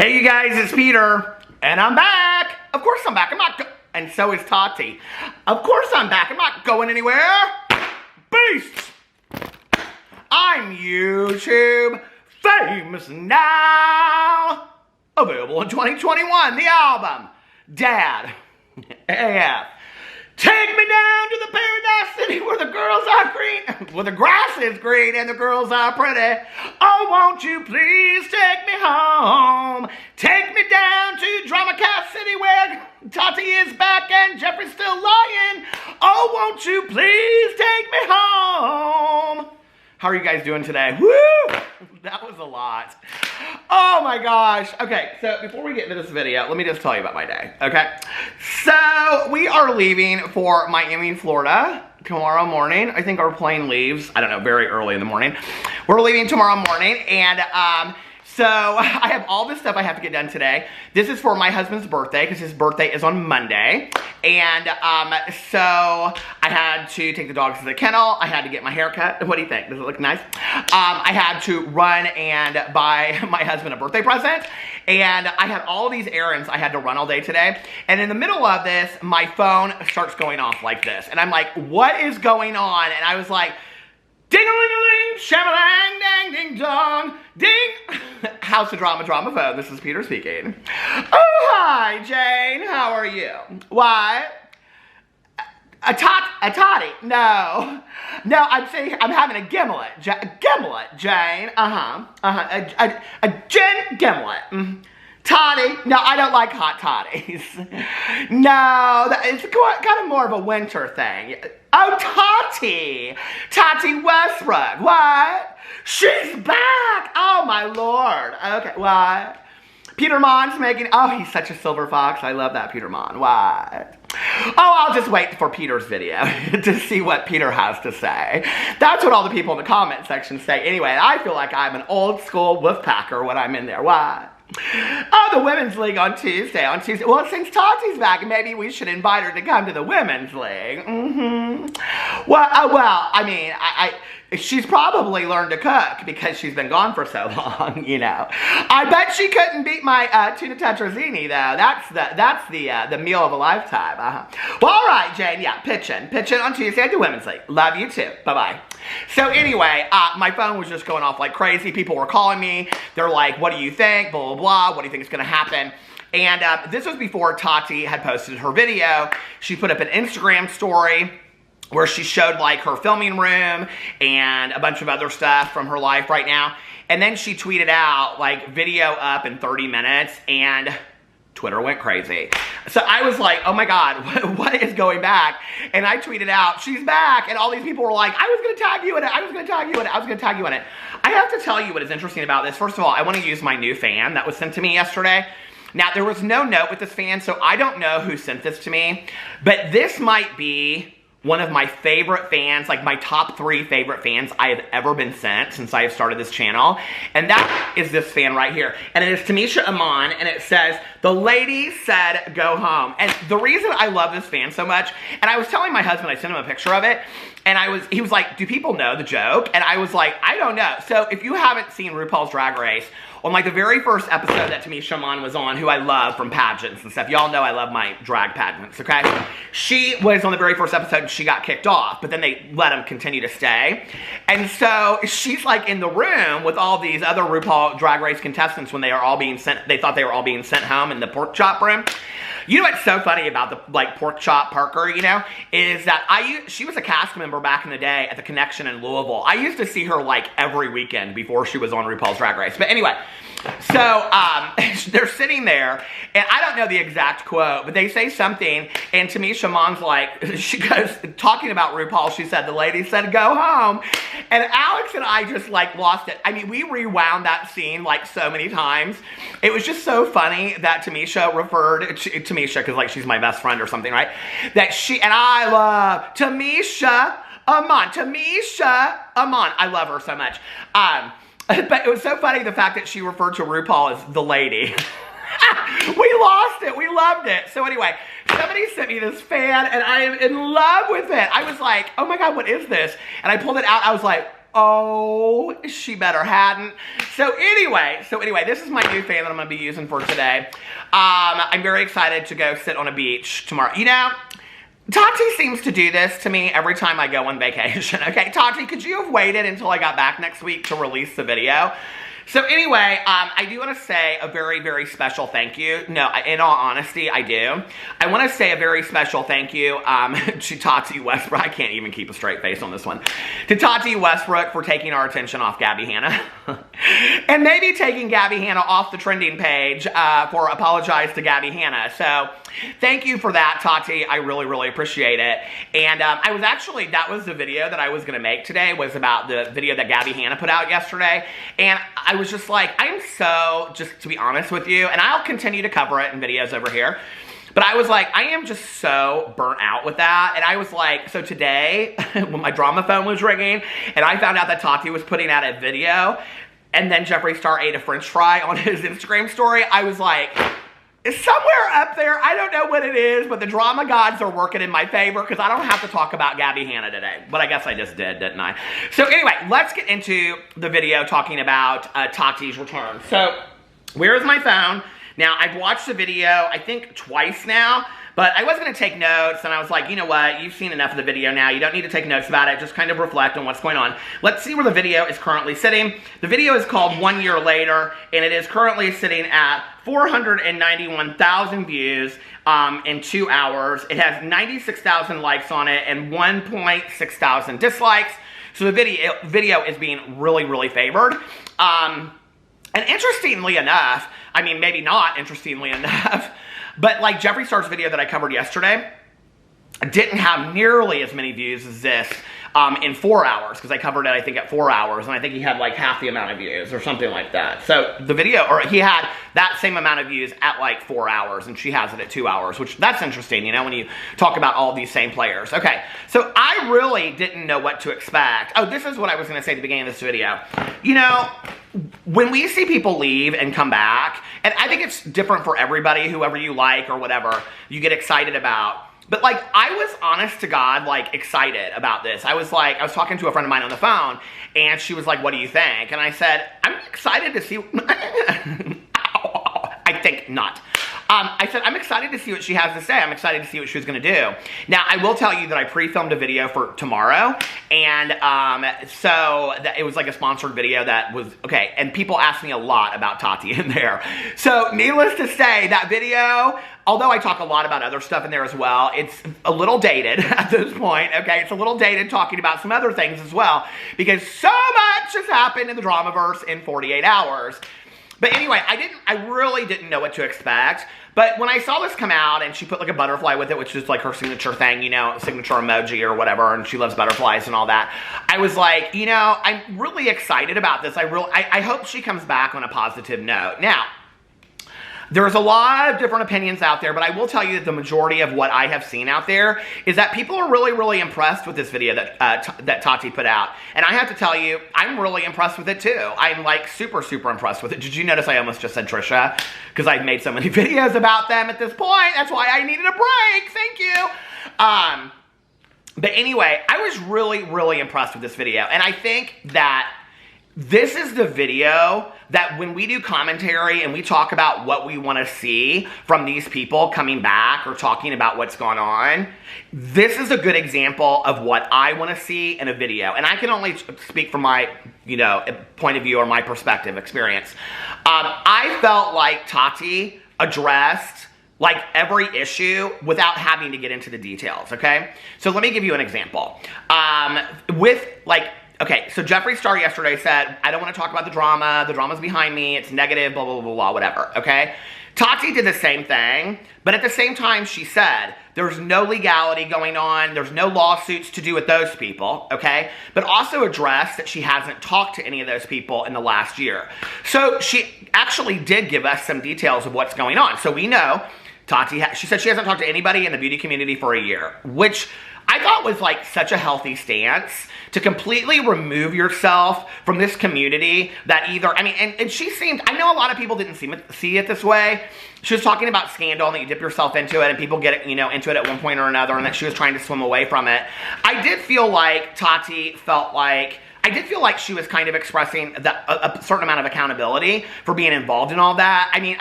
Hey you guys, it's Peter, and I'm back. Of course I'm back. And so is Tati. Of course I'm back. I'm not going anywhere. Beasts! I'm YouTube famous now. Available in 2021. The album, Dad, AF. Take me down to the paradise city where the girls are green, where the grass is green and the girls are pretty. Oh, won't you please take me home? Take me down to Drama Cast City where Tati is back and Jeffrey's still lying. Oh, won't you please take me home? How are you guys doing today? Woo! That was a lot. Oh my gosh. Okay, so before we get into this video, let me just tell you about my day, okay? So, we are leaving for Miami, Florida tomorrow morning. I think our plane leaves, I don't know, very early in the morning. We're leaving tomorrow morning, and so I have all this stuff I have to get done today. This is for my husband's birthday, because his birthday is on Monday. And so I had to take the dogs to the kennel. I had to get my hair cut. What do you think? Does it look nice? I had to run and buy my husband a birthday present. And I had all these errands I had to run all day today. And in the middle of this, my phone starts going off like this. And I'm like, what is going on? And I was like, ding-a-ling-a-ling, sham-a-lang, dang, ding-dong, ding. House of Drama phone. This is Peter speaking. Oh, hi, Jane. How are you? Why? A toddy? No. No, I'm saying I'm having a gimlet. Gimlet, Jane. A gin gimlet. Toddy? No, I don't like hot toddies. No, it's kind of more of a winter thing. Oh, Tati! Tati Westbrook. What? She's back! Oh, my Lord. Okay, what? Peter Monn's making... Oh, he's such a silver fox. I love that Peter Monn. What? Oh, I'll just wait for Peter's video to see what Peter has to say. That's what all the people in the comment section say. Anyway, I feel like I'm an old school Wolfpacker when I'm in there. What? Oh, the Women's League on Tuesday. Well, since Tati's back, maybe we should invite her to come to the Women's League. Well, I mean, she's probably learned to cook because she's been gone for so long, you know. I bet she couldn't beat my tuna tetrazzini, though. That's the meal of a lifetime. Well, all right, Jane. Yeah, pitching on Tuesday at the Women's League. Love you too. Bye-bye. So anyway, my phone was just going off like crazy. People were calling me. They're like, what do you think? Blah, blah, blah. What do you think is going to happen? And this was before Tati had posted her video. She put up an Instagram story where she showed like her filming room and a bunch of other stuff from her life right now. And then she tweeted out like video up in 30 minutes and Twitter went crazy. So I was like, oh my God, what is going back? And I tweeted out, she's back. And all these people were like, I was going to tag you in it. I was going to tag you in it. I was going to tag you in it. I have to tell you what is interesting about this. First of all, I want to use my new fan that was sent to me yesterday. Now, there was no note with this fan, so I don't know who sent this to me. But this might be one of my favorite fans, like my top 3 favorite fans I have ever been sent since I have started this channel. And that is this fan right here. And it is Tamisha Amon, and it says, the lady said go home. And the reason I love this fan so much, and I was telling my husband, I sent him a picture of it, and he was like, do people know the joke? And I was like, I don't know. So if you haven't seen RuPaul's Drag Race, on like the very first episode that Tamisha Monn was on, who I love from pageants and stuff. Y'all know I love my drag pageants, okay? She was on the very first episode and she got kicked off, but then they let him continue to stay. And so she's like in the room with all these other RuPaul Drag Race contestants when they thought they were all being sent home in the pork chop room. You know what's so funny about the like pork chop Parker, you know, is that she was a cast member back in the day at the Connection in Louisville. I used to see her like every weekend before she was on RuPaul's Drag Race. But anyway, so they're sitting there, and I don't know the exact quote, but they say something, and Tamisha Monn's like, she goes, talking about RuPaul, she said, the lady said go home, and Alex and I just like lost it. I mean, we rewound that scene like so many times. It was just so funny that Tamisha referred to Tamisha, because like she's my best friend or something, right? That and I love Tamisha Amon. I love her so much. But it was so funny the fact that she referred to RuPaul as the lady. We lost it. We loved it. So anyway, somebody sent me this fan, and I am in love with it. I was like, oh my God, what is this? And I pulled it out. I was like, oh, she better hadn't. So anyway, this is my new fan that I'm going to be using for today. I'm very excited to go sit on a beach tomorrow. You know, Tati seems to do this to me every time I go on vacation. Okay, Tati, could you have waited until I got back next week to release the video? So anyway, I do want to say a very, very special thank you. No, in all honesty, I do. I want to say a very special thank you to Tati Westbrook. I can't even keep a straight face on this one. To Tati Westbrook for taking our attention off Gabby Hanna. And maybe taking Gabby Hanna off the trending page for Apologize to Gabby Hanna. So thank you for that, Tati. I really, really appreciate it. And I was actually, that was the video that I was going to make today, was about the video that Gabby Hanna put out yesterday. And I was just like, I'm so, just to be honest with you, and I'll continue to cover it in videos over here, but I was like, I am just so burnt out with that. And I was like, so today, when my drama phone was ringing, and I found out that Tati was putting out a video, and then Jeffree Star ate a french fry on his Instagram story, I was like, it's somewhere up there. I don't know what it is, but the drama gods are working in my favor because I don't have to talk about Gabby Hanna today. But I guess I just did, didn't I? So anyway, let's get into the video talking about Tati's return. So where's my phone? Now, I've watched the video, I think, twice now, but I was going to take notes, and I was like, you know what? You've seen enough of the video now. You don't need to take notes about it. Just kind of reflect on what's going on. Let's see where the video is currently sitting. The video is called 1 Year Later, and it is currently sitting at 491,000 views in 2 hours. It has 96,000 likes on it and 1.6 thousand dislikes. So the video is being really, really favored. And interestingly enough, I mean, maybe not interestingly enough, but like Jeffree Star's video that I covered yesterday didn't have nearly as many views as this in 4 hours, because I covered it, I think, at 4 hours, and I think he had like half the amount of views or something like that. So the video, or he had that same amount of views at like 4 hours, and she has it at 2 hours, which that's interesting, you know, when you talk about all these same players. Okay, so I really didn't know what to expect. Oh, this is what I was going to say at the beginning of this video. You know, when we see people leave and come back, and I think it's different for everybody, whoever you like or whatever you get excited about. But like, I was honest to God, like, excited about this. I was talking to a friend of mine on the phone, and she was like, what do you think? And I said, I'm excited to see, I think not. I said, I'm excited to see what she has to say. I'm excited to see what she was going to do. Now, I will tell you that I pre-filmed a video for tomorrow, and so it was like a sponsored video that was, okay, and people asked me a lot about Tati in there. So, needless to say, that video, although I talk a lot about other stuff in there as well, it's a little dated at this point, okay? It's a little dated talking about some other things as well, because so much has happened in the Dramaverse in 48 hours. But anyway, I really didn't know what to expect. But when I saw this come out, and she put like a butterfly with it, which is like her signature thing, you know, signature emoji or whatever, and she loves butterflies and all that, I was like, you know, I'm really excited about this. I hope she comes back on a positive note. Now, there's a lot of different opinions out there, but I will tell you that the majority of what I have seen out there is that people are really, really impressed with this video that Tati put out. And I have to tell you, I'm really impressed with it too. I'm like super, super impressed with it. Did you notice I almost just said Trisha? Because I've made so many videos about them at this point. That's why I needed a break. Thank you. But anyway, I was really, really impressed with this video. And I think that this is the video that when we do commentary and we talk about what we want to see from these people coming back or talking about what's going on, this is a good example of what I want to see in a video. And I can only speak from my, you know, point of view or my perspective experience. I felt like Tati addressed like every issue without having to get into the details, okay? So let me give you an example. Okay, so Jeffree Star yesterday said, I don't want to talk about the drama. The drama's behind me. It's negative, blah, blah, blah, blah, whatever, okay? Tati did the same thing, but at the same time, she said, there's no legality going on. There's no lawsuits to do with those people, okay? But also addressed that she hasn't talked to any of those people in the last year. So she actually did give us some details of what's going on. So we know Tati, she said she hasn't talked to anybody in the beauty community for a year, which I thought was like such a healthy stance to completely remove yourself from this community that either, I mean, and she seemed, I know a lot of people didn't see it this way. She was talking about scandal and that you dip yourself into it and people get, you know, into it at one point or another and that she was trying to swim away from it. I did feel like Tati felt like I did feel like she was kind of expressing a certain amount of accountability for being involved in all that. I mean,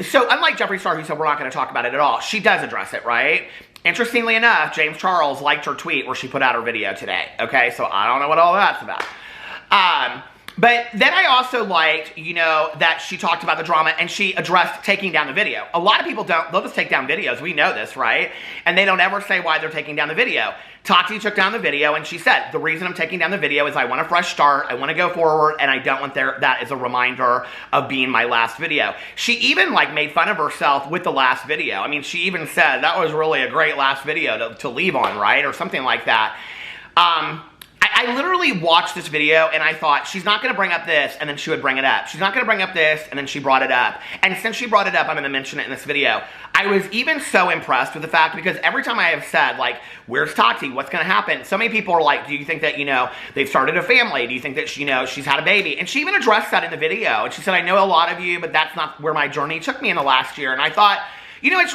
so unlike Jeffree Star, who said we're not going to talk about it at all, she does address it, right? Interestingly enough, James Charles liked her tweet where she put out her video today, okay? So I don't know what all that's about. But then I also liked, that she talked about the drama and she addressed taking down the video. A lot of people they'll just take down videos. We know this, right? And they don't ever say why they're taking down the video. Tati took down the video and she said, the reason I'm taking down the video is I want a fresh start, I want to go forward, and I don't want that as a reminder of being my last video. She even made fun of herself with the last video. I mean, she even said, that was really a great last video to leave on, right? Or something like that. I literally watched this video and I thought, she's not going to bring up this, and then she would bring it up. She's not going to bring up this, and then she brought it up. And since she brought it up, I'm going to mention it in this video. I was even so impressed with the fact, because every time I have said, where's Tati? What's going to happen? So many people are like, do you think that, they've started a family? Do you think that, she's had a baby? And she even addressed that in the video. And she said, I know a lot of you, but that's not where my journey took me in the last year. And I thought,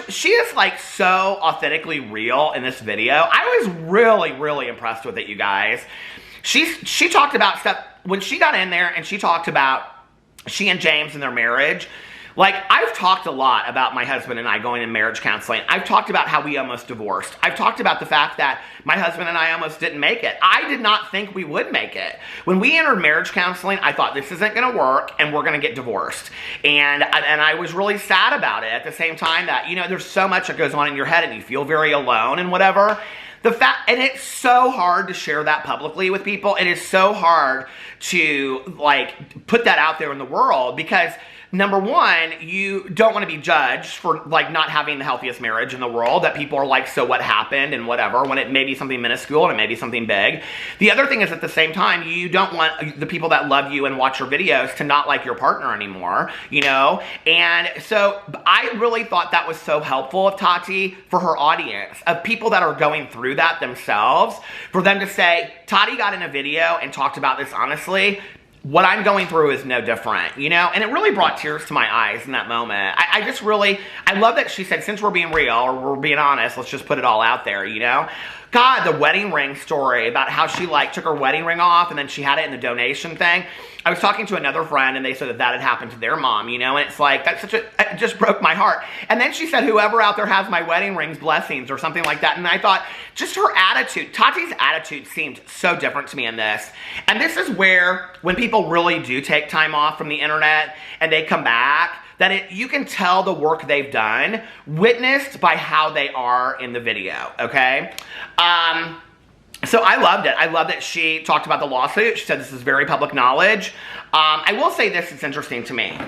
she is so authentically real in this video. I was really, really impressed with it, you guys. She talked about stuff, when she got in there and she talked about she and James and their marriage. I've talked a lot about my husband and I going in marriage counseling. I've talked about how we almost divorced. I've talked about the fact that my husband and I almost didn't make it. I did not think we would make it. When we entered marriage counseling, I thought this isn't going to work and we're going to get divorced. And I was really sad about it at the same time that, there's so much that goes on in your head and you feel very alone and whatever. And it's so hard to share that publicly with people. It is so hard to, put that out there in the world because, number one, you don't want to be judged for, not having the healthiest marriage in the world, that people are like, so what happened and whatever, when it may be something minuscule and it may be something big. The other thing is, at the same time, you don't want the people that love you and watch your videos to not like your partner anymore, And so I really thought that was so helpful of Tati for her audience, of people that are going through that themselves, for them to say, Tati got in a video and talked about this honestly. What I'm going through is no different, And it really brought tears to my eyes in that moment. I love that she said, since we're being real, or we're being honest, let's just put it all out there, God, the wedding ring story about how she took her wedding ring off and then she had it in the donation thing. I was talking to another friend and they said that had happened to their mom, and it's it just broke my heart. And then she said, whoever out there has my wedding ring's blessings, or something like that. And I thought, just her attitude, Tati's attitude seemed so different to me in this. And this is where, when people really do take time off from the internet and they come back, that you can tell the work they've done, witnessed by how they are in the video, okay? So I loved it. I love that she talked about the lawsuit. She said this is very public knowledge. I will say this, it's interesting to me.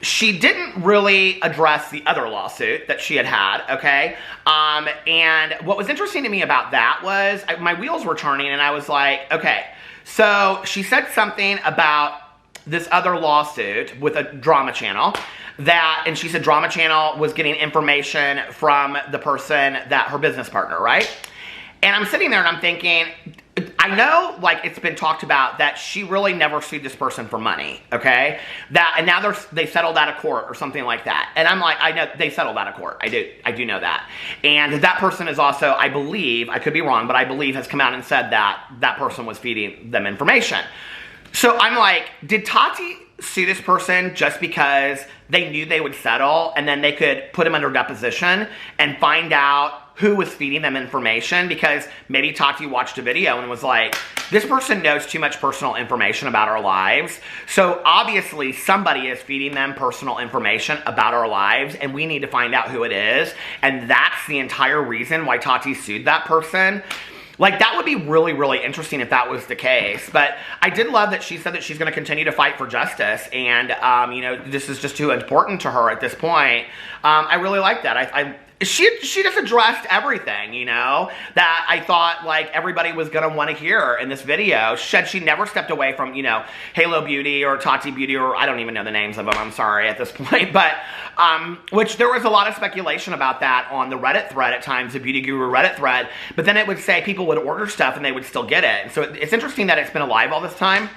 She didn't really address the other lawsuit that she had, okay? And what was interesting to me about that was, my wheels were turning and I was like, okay, so she said something about this other lawsuit with a drama channel and she said Drama Channel was getting information from the person that her business partner, right? And I'm sitting there and I'm thinking, I know, it's been talked about that she really never sued this person for money, okay? And now they settled out of court or something like that. And I'm like, I know they settled out of court. I do know that. And that person is also, I believe, I could be wrong, but I believe has come out and said that that person was feeding them information. So I'm like, did Tati sue this person just because they knew they would settle and then they could put him under deposition and find out who was feeding them information? Because maybe Tati watched a video and was like, this person knows too much personal information about our lives. So obviously somebody is feeding them personal information about our lives and we need to find out who it is. And that's the entire reason why Tati sued that person. That would be really, really interesting if that was the case. But I did love that she said that she's going to continue to fight for justice. And, this is just too important to her at this point. I really like that. She just addressed everything, that I thought, everybody was going to want to hear in this video. She never stepped away from, Halo Beauty or Tati Beauty, or I don't even know the names of them, I'm sorry at this point. But, which there was a lot of speculation about that on the Reddit thread at times, the Beauty Guru Reddit thread. But then it would say people would order stuff and they would still get it. And so it's interesting that it's been alive all this time.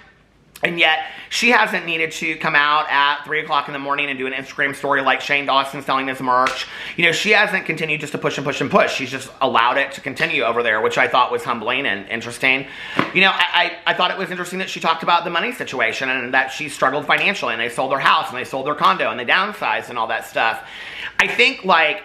And yet, she hasn't needed to come out at 3 o'clock in the morning and do an Instagram story like Shane Dawson's selling his merch. You know, she hasn't continued just to push and push and push. She's just allowed it to continue over there, which I thought was humbling and interesting. You know, I thought it was interesting that she talked about the money situation and that she struggled financially, and they sold their house and they sold their condo and they downsized and all that stuff. I think, like,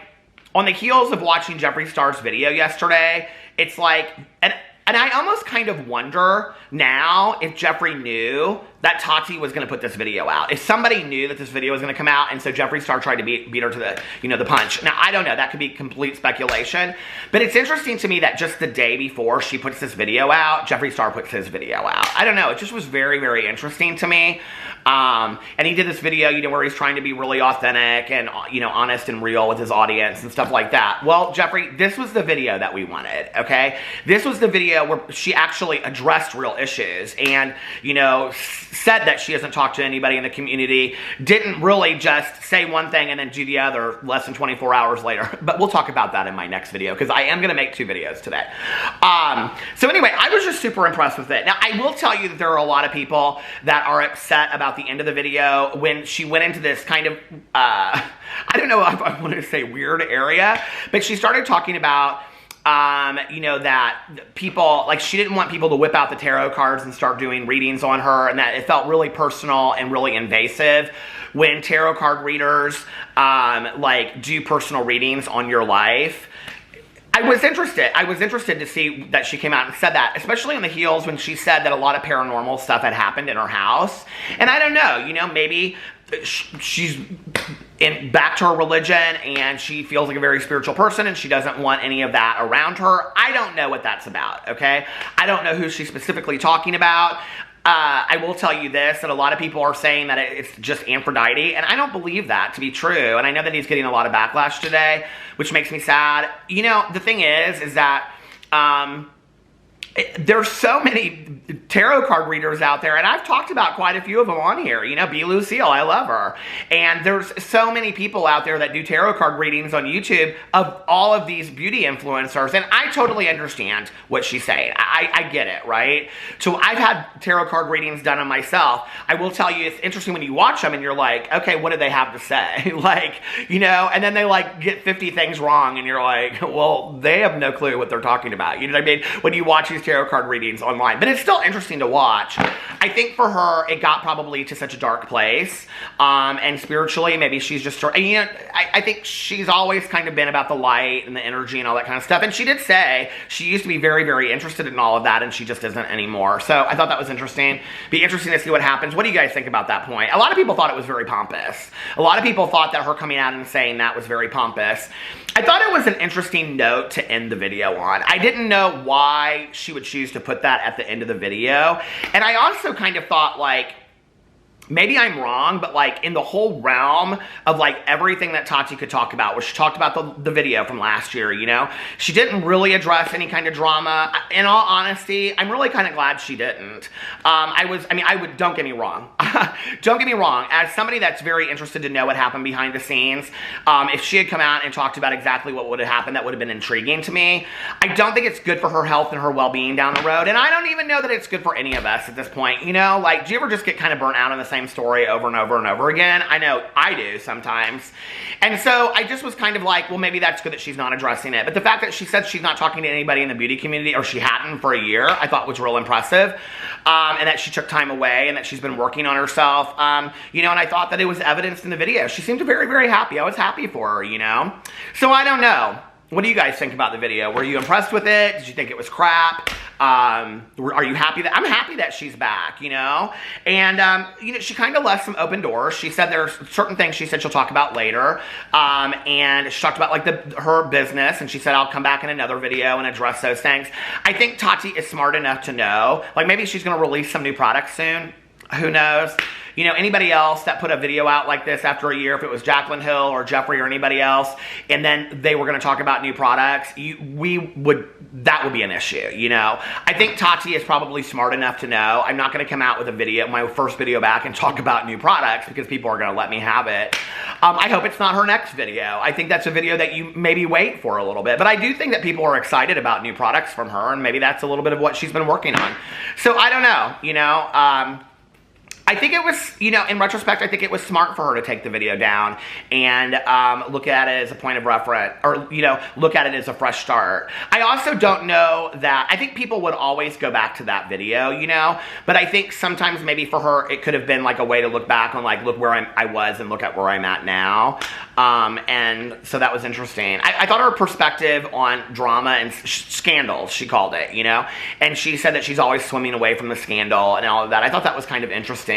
on the heels of watching Jeffree Star's video yesterday, it's like, and I almost kind of wonder now if Jeffree knew that Tati was going to put this video out. If somebody knew that this video was going to come out, and so Jeffree Star tried to beat her to the, you know, the punch. Now, I don't know. That could be complete speculation. But it's interesting to me that just the day before she puts this video out, Jeffree Star puts his video out. I don't know. It just was very, very interesting to me. And he did this video, you know, where he's trying to be really authentic and, you know, honest and real with his audience and stuff like that. Well, Jeffree, this was the video that we wanted, okay? This was the video where she actually addressed real issues and, you know, said that she hasn't talked to anybody in the community, didn't really just say one thing and then do the other less than 24 hours later. But we'll talk about that in my next video, because I am going to make 2 videos today. So anyway, I was just super impressed with it. Now, I will tell you that there are a lot of people that are upset about the end of the video when she went into this kind of, I don't know if I want to say weird area, but she started talking about you know, that people, like, she didn't want people to whip out the tarot cards and start doing readings on her, and that it felt really personal and really invasive when tarot card readers, like, do personal readings on your life. I was interested to see that she came out and said that, especially on the heels when she said that a lot of paranormal stuff had happened in her house. And I don't know, you know, maybe she's back to her religion and she feels like a very spiritual person and she doesn't want any of that around her. I don't know what that's about, okay? I don't know who she's specifically talking about. I will tell you this, that a lot of people are saying that it's just Aphrodite, and I don't believe that to be true. And I know that he's getting a lot of backlash today, which makes me sad. You know, the thing is that there's so many tarot card readers out there, and I've talked about quite a few of them on here. You know, B. Lucille, I love her. And there's so many people out there that do tarot card readings on YouTube of all of these beauty influencers, and I totally understand what she's saying. I get it, right? So I've had tarot card readings done on myself. I will tell you, it's interesting when you watch them and you're like, okay, what do they have to say? Like, you know, and then they like get 50 things wrong and you're like, well, they have no clue what they're talking about. You know what I mean? When you watch these tarot card readings online. But it's still interesting to watch. I think for her, it got probably to such a dark place. And spiritually, maybe she's just, you know, I think she's always kind of been about the light and the energy and all that kind of stuff. And she did say she used to be very, very interested in all of that, and she just isn't anymore. So I thought that was interesting. Be interesting to see what happens. What do you guys think about that point? A lot of people thought it was very pompous. A lot of people thought that her coming out and saying that was very pompous. I thought it was an interesting note to end the video on. I didn't know why she would choose to put that at the end of the video. And I also kind of thought, like, maybe I'm wrong, but like in the whole realm of like everything that Tati could talk about, where she talked about the video from last year, you know, she didn't really address any kind of drama. In all honesty, I'm really kind of glad she didn't. Don't get me wrong. Don't get me wrong. As somebody that's very interested to know what happened behind the scenes, if she had come out and talked about exactly what would have happened, that would have been intriguing to me. I don't think it's good for her health and her well-being down the road. And I don't even know that it's good for any of us at this point. You know, like, do you ever just get kind of burnt out on the same story over and over and over again? I know I do sometimes. And so I just was kind of like, well, maybe that's good that she's not addressing it. But the fact that she said she's not talking to anybody in the beauty community, or she hadn't for a year, I thought was real impressive. And that she took time away and that she's been working on herself. You know, and I thought that it was evidenced in the video. She seemed very, very happy. I was happy for her, you know? So I don't know. What do you guys think about the video? Were you impressed with it? Did you think it was crap? Are you happy that, I'm happy that she's back, you know? And, you know, she kind of left some open doors. She said there's certain things she said she'll talk about later. And she talked about like her business, and she said, I'll come back in another video and address those things. I think Tati is smart enough to know, like maybe she's going to release some new products soon. Who knows? You know, anybody else that put a video out like this after a year, if it was Jaclyn Hill or Jeffree or anybody else, and then they were going to talk about new products, that would be an issue, you know? I think Tati is probably smart enough to know I'm not going to come out with a video, my first video back, and talk about new products because people are going to let me have it. I hope it's not her next video. I think that's a video that you maybe wait for a little bit. But I do think that people are excited about new products from her, and maybe that's a little bit of what she's been working on. So I don't know, you know? I think it was, you know, in retrospect, I think it was smart for her to take the video down and look at it as a point of reference, or, you know, look at it as a fresh start. I also don't know that, I think people would always go back to that video, you know, but I think sometimes maybe for her, it could have been like a way to look back on, like, look where I was and look at where I'm at now. And so that was interesting. I thought her perspective on drama and scandals, she called it, you know, and she said that she's always swimming away from the scandal and all of that. I thought that was kind of interesting.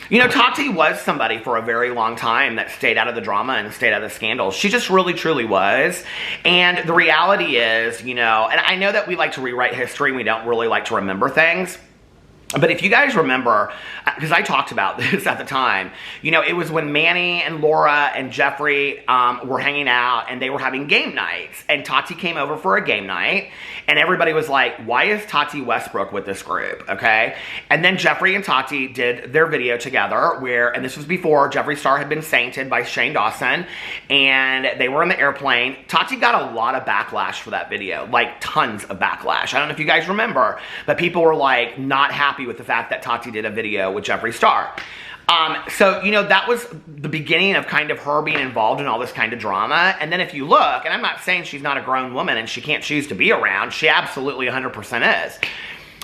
You know, Tati was somebody for a very long time that stayed out of the drama and stayed out of the scandals. She just really, truly was. And the reality is, you know, and I know that we like to rewrite history and we don't really like to remember things. But if you guys remember, because I talked about this at the time, you know, it was when Manny and Laura and Jeffrey were hanging out and they were having game nights. And Tati came over for a game night. And everybody was like, why is Tati Westbrook with this group, okay? And then Jeffrey and Tati did their video together where, and this was before Jeffree Star had been sainted by Shane Dawson. And they were in the airplane. Tati got a lot of backlash for that video, like tons of backlash. I don't know if you guys remember, but people were like not happy with the fact that Tati did a video with Jeffree Star. So, you know, that was the beginning of kind of her being involved in all this kind of drama. And then if you look, and I'm not saying she's not a grown woman and she can't choose to be around, she absolutely 100% is.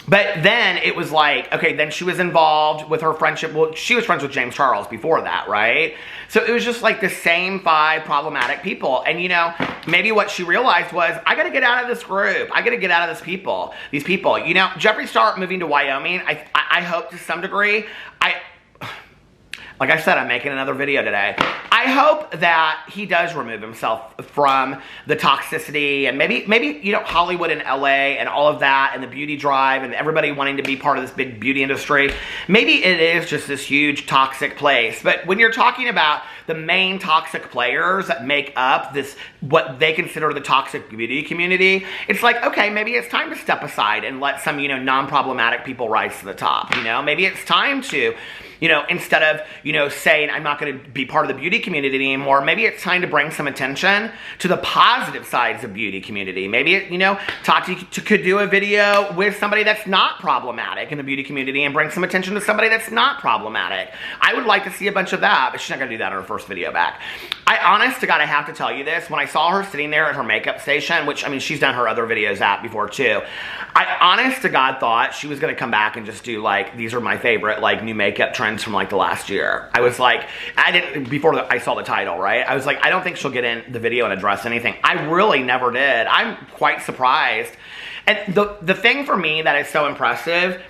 But then it was like, okay, then she was involved with her friendship. Well, she was friends with James Charles before that, right? So it was just like the same 5 problematic people. And, you know, maybe what she realized was, I got to get out of this group. I got to get out of these people. You know, Jeffree Star moving to Wyoming, I hope to some degree, like I said, I'm making another video today. I hope that he does remove himself from the toxicity and maybe, you know, Hollywood and LA and all of that and the beauty drive and everybody wanting to be part of this big beauty industry. Maybe it is just this huge toxic place. But when you're talking about the main toxic players that make up this, what they consider the toxic beauty community, it's like, okay, maybe it's time to step aside and let some, you know, non-problematic people rise to the top, you know? Maybe it's time to, you know, instead of, you know, saying I'm not going to be part of the beauty community anymore, maybe it's time to bring some attention to the positive sides of beauty community. Maybe, you know, Tati could do a video with somebody that's not problematic in the beauty community and bring some attention to somebody that's not problematic. I would like to see a bunch of that, but she's not going to do that on her first video back. I, honest to God, I have to tell you this. When I saw her sitting there at her makeup station, which, I mean, she's done her other videos at before too, I, honest to God, thought she was going to come back and just do, like, these are my favorite, like, new makeup trends from like the last year. I was like, before I saw the title, right? I was like, I don't think she'll get in the video and address anything. I really never did. I'm quite surprised. And the thing for me that is so impressive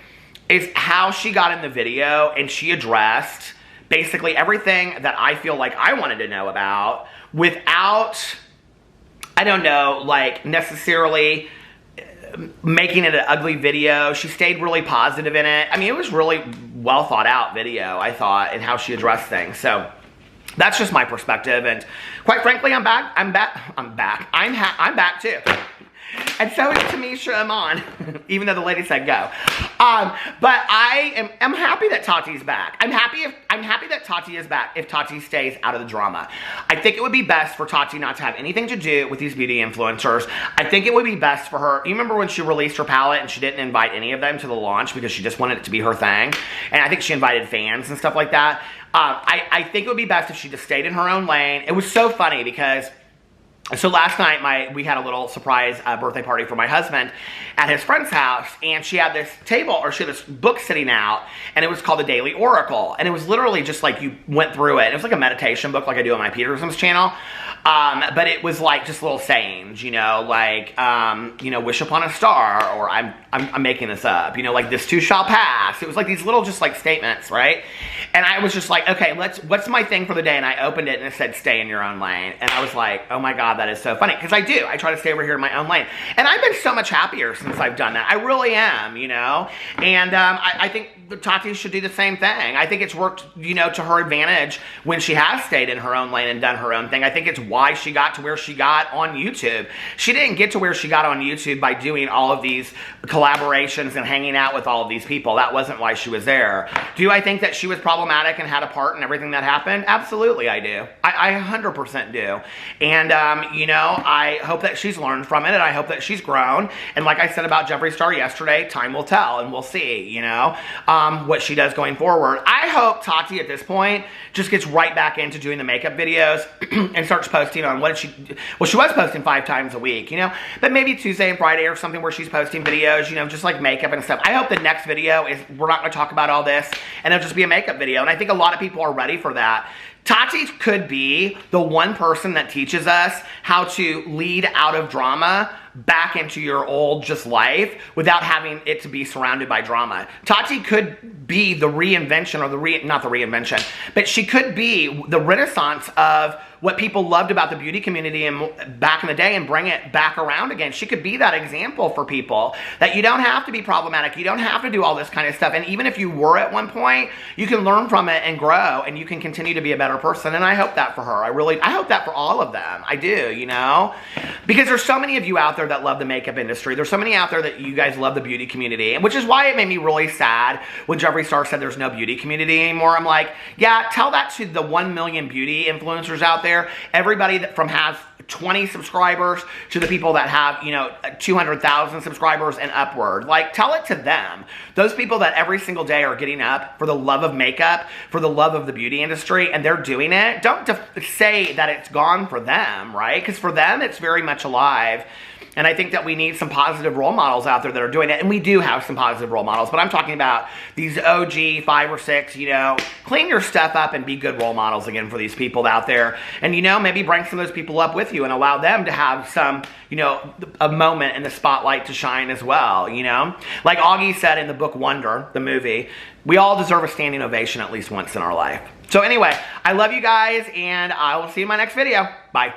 is how she got in the video and she addressed basically everything that I feel like I wanted to know about without, I don't know, like necessarily making it an ugly video. She stayed really positive in it. I mean, it was really well thought out video, I thought, and how she addressed things. So that's just my perspective. And quite frankly, I'm back. I'm back too. And so is Tamisha and Monn, even though the lady said go. But I'm happy that Tati's back. I'm happy that Tati is back if Tati stays out of the drama. I think it would be best for Tati not to have anything to do with these beauty influencers. I think it would be best for her. You remember when she released her palette and she didn't invite any of them to the launch because she just wanted it to be her thing? And I think she invited fans and stuff like that. I think it would be best if she just stayed in her own lane. It was so funny because so last night, we had a little surprise birthday party for my husband at his friend's house, and she had this table, or she had this book sitting out, and it was called The Daily Oracle, and it was literally just like you went through it. It was like a meditation book like I do on my Peterson's channel, but it was like just little sayings, you know, like, you know, wish upon a star, or I'm making this up, you know, like this too shall pass. It was like these little just like statements, right? And I was just like, okay, what's my thing for the day? And I opened it and it said, stay in your own lane. And I was like, oh my God, that is so funny. Because I do. I try to stay over here in my own lane. And I've been so much happier since I've done that. I really am, you know? And I think Tati should do the same thing. I think it's worked, you know, to her advantage when she has stayed in her own lane and done her own thing. I think it's why she got to where she got on YouTube. She didn't get to where she got on YouTube by doing all of these collaborations and hanging out with all of these people. That wasn't why she was there. Do I think that she was problematic and had a part in everything that happened? Absolutely, I do. I 100% do. And, you know, I hope that she's learned from it, and I hope that she's grown. And like I said about Jeffree Star yesterday, time will tell, and we'll see, you know, what she does going forward. I hope Tati at this point just gets right back into doing the makeup videos and starts posting on she was posting 5 times a week, you know, but maybe Tuesday and Friday or something where she's posting videos, you know, just like makeup and stuff. I hope the next video is, we're not going to talk about all this, and it'll just be a makeup video. And I think a lot of people are ready for that. Tati could be the one person that teaches us how to lead out of drama back into your old just life without having it to be surrounded by drama. Tati could be the reinvention, or not the reinvention, but she could be the renaissance of what people loved about the beauty community and back in the day, and bring it back around again. She could be that example for people that you don't have to be problematic. You don't have to do all this kind of stuff. And even if you were at one point, you can learn from it and grow, and you can continue to be a better person. And I hope that for her. I hope that for all of them. I do, you know, because there's so many of you out there that love the makeup industry. There's so many out there that you guys love the beauty community, which is why it made me really sad when Jeffree Star said there's no beauty community anymore. I'm like, yeah, tell that to the 1 million beauty influencers out there. Everybody that has 20 subscribers to the people that have, you know, 200,000 subscribers and upward. Like, tell it to them. Those people that every single day are getting up for the love of makeup, for the love of the beauty industry, and they're doing it. Don't say that it's gone for them, right? Because for them, it's very much alive. And I think that we need some positive role models out there that are doing it. And we do have some positive role models. But I'm talking about these OG 5 or 6, you know, clean your stuff up and be good role models again for these people out there. And, you know, maybe bring some of those people up with you and allow them to have some, you know, a moment in the spotlight to shine as well, you know. Like Augie said in the book Wonder, the movie, we all deserve a standing ovation at least once in our life. So anyway, I love you guys, and I will see you in my next video. Bye.